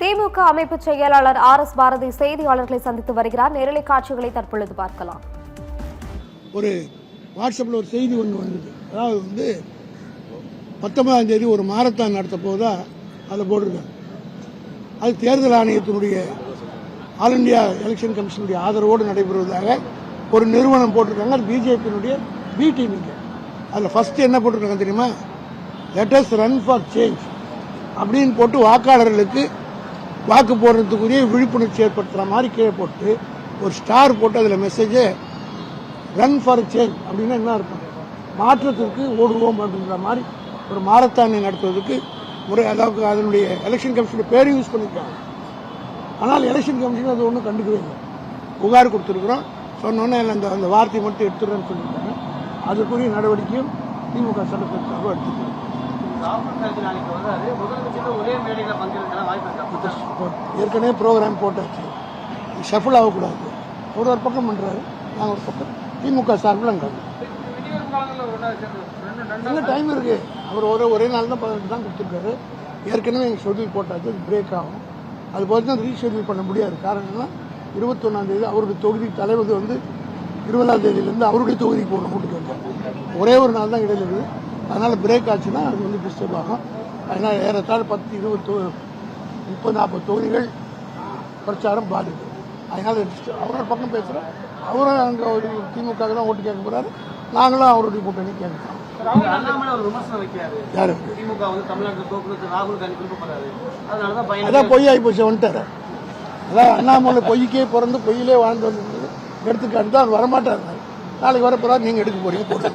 திமுக அமைப்பு செயலாளர் RS பாரதி செய்தியாளர்களை சந்தித்து வருகிறார். நேரலை காட்சிகளை தற்பொழுது பார்க்கலாம். ஒரு வாட்ஸ்அப்பில் ஒரு செய்தி ஒன்று வந்தது. அதாவது 19ஆம் தேதி ஒரு மாரத்தான் நடத்த போதா அதில் போட்டிருக்காங்க. அது தேர்தல் ஆணையத்தினுடைய ஆல் இண்டியா எலெக்ஷன் கமிஷனுடைய ஆதரவோடு நடைபெறுவதாக ஒரு நிறுவனம் போட்டிருக்காங்க. அது பிஜேபியினுடைய பி டீமிங்க. அதில் ஃபர்ஸ்ட் என்ன போட்டிருக்காங்க தெரியுமா? Let us run for change அப்படின்னு போட்டு வாக்காளர்களுக்கு வாக்கு போடுறதுக்குரிய விழிப்புணர்ச்சி ஏற்படுத்துகிற மாதிரி கீழே போட்டு ஒரு ஸ்டார் போட்டு அதில் மெசேஜே ரன் ஃபார் சேஞ்ச் அப்படின்னா என்ன இருக்கும்? மாற்றத்திற்கு ஓடுவோம் அப்படின்ற மாதிரி ஒரு மாரத்தானை நடத்துவதற்கு முறை, அதாவது அதனுடைய எலெக்ஷன் கமிஷனுடைய பேரை யூஸ் பண்ணியிருக்காங்க. ஆனால் எலெக்ஷன் கமிஷன் அது ஒன்றும் கண்டுக்கவே இல்லை. புகார் கொடுத்துருக்குறோம், சொன்னோன்னே அந்த வார்த்தையை மட்டும் எடுத்துடுறேன்னு சொல்லியிருக்காங்க. அதுக்குரிய நடவடிக்கையும் திமுக சட்டத்திற்காக எடுத்துக்கிறாங்க. ஏற்கனவே ப்ரோக்ராம் போட்டாச்சு, ஷஃபிள் ஆகக்கூடாது. ஒரு பக்கம் பண்ணுறாரு, நாங்கள் ஒரு பக்கம். திமுக சார்பில் அங்கே இன்னும் டைம் இருக்கு. அவர் ஒரே நாள் தான் 18 தான் கொடுத்துருக்காரு. ஏற்கனவே எங்கள் ஷெட்யூல் போட்டாச்சு, அது பிரேக் ஆகும். அது போது தான் ரீஷெட்யூல் பண்ண முடியாது. காரணம்னா 21ஆம் தேதி அவருடைய தொகுதி தலைவர் 20ஆம் தேதியிலேருந்து அவருடைய தொகுதிக்கு போகணும் கூட்டிட்டு வந்தார். ஒரே ஒரு நாள் தான் இடையில இருக்குது. அதனால் பிரேக் ஆச்சுன்னா அது டிஸ்டர்ப் ஆகும். அதனால் ஏறத்தாழ 10, 20, 30, 40 தொகுதிகள் பிரச்சாரம் பாதிக்கும். அதனால் அவரோட பக்கம் பேசுகிறோம். அவரும் அங்கே ஒரு திமுக தான் ஓட்டு கேட்க போகிறாரு, நாங்களும் அவருடைய கூட்டணி கேட்குறோம். யாரு அதான் பொய்யாகி போச்சு வந்துட்டாரு. அதான் அண்ணாமலை பொய்க்கே பிறந்து பொய்யிலே வாழ்ந்து வந்து எடுத்துக்காட்டு தான் அவர் வரமாட்டார். நாளைக்கு வர போகிறார், நீங்கள் எடுக்க போறீங்க போட்டு